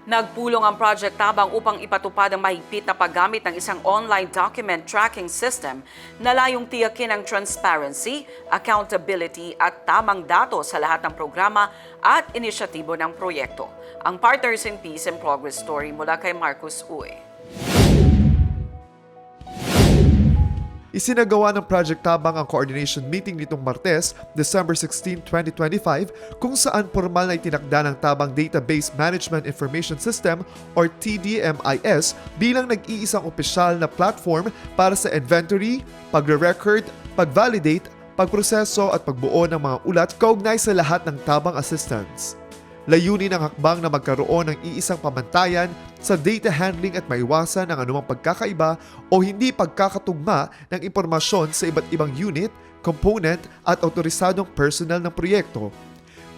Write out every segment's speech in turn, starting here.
Nagpulong ang Project Tabang upang ipatupad ang mahigpit na paggamit ng isang online document tracking system na layong tiyakin ang transparency, accountability at tamang datos sa lahat ng programa at inisyatibo ng proyekto. Ang Partners in Peace and Progress story mula kay Marcus Uy. Isinagawa ng Project Tabang ang coordination meeting nitong Martes, December 16, 2025, kung saan formal na itinakda ng Tabang Database Management Information System or TDMIS bilang nag-iisang opisyal na platform para sa inventory, pagre-record, pag-validate, pagproseso at pagbuo ng mga ulat kaugnay sa lahat ng Tabang assistance. Layunin ng hakbang na magkaroon ng iisang pamantayan sa data handling at maiwasan ang anumang pagkakaiba o hindi pagkakatugma ng impormasyon sa iba't ibang unit, component at otorisadong personnel ng proyekto.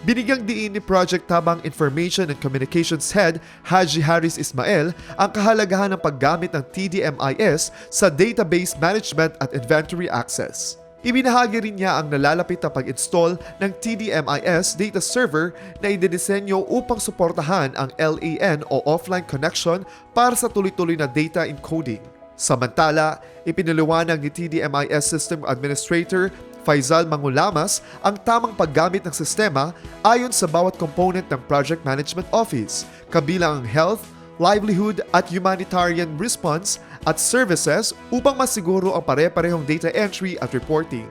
Binigyang diin ni Project Tabang Information and Communications Head Haji Haris Ismael ang kahalagahan ng paggamit ng TDMIS sa database management at inventory access. Ibinahagi rin niya ang nalalapit na pag-install ng TDMIS data server na idinisenyo upang suportahan ang LAN o offline connection para sa tuloy-tuloy na data encoding. Samantala, ipinaliwanag ni TDMIS System Administrator Faisal Mangulamas ang tamang paggamit ng sistema ayon sa bawat component ng Project Management Office, kabilang ang health, livelihood at humanitarian response at services upang masiguro ang pare-parehong data entry at reporting.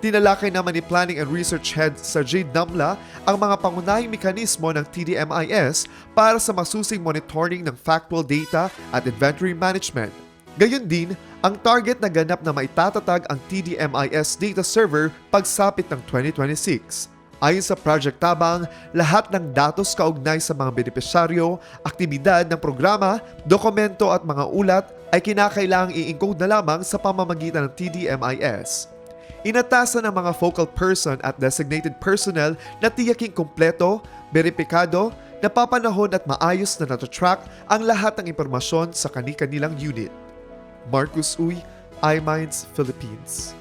Tinalakay naman ni Planning and Research Head Sajid Namla ang mga pangunahing mekanismo ng TDMIS para sa masusing monitoring ng factual data at inventory management. Gayon din, ang target na ganap na maitatatag ang TDMIS data server pagsapit ng 2026. Ayon sa Project Tabang, lahat ng datos kaugnay sa mga benepisyaryo, aktibidad ng programa, dokumento at mga ulat ay kinakailangang i-encode na lamang sa pamamagitan ng TDMIS. Inatasan ng mga focal person at designated personnel na tiyaking kumpleto, beripikado, napapanahon at maayos na natatrack ang lahat ng impormasyon sa kani-kanilang unit. Marcus Uy, iMinds Philippines.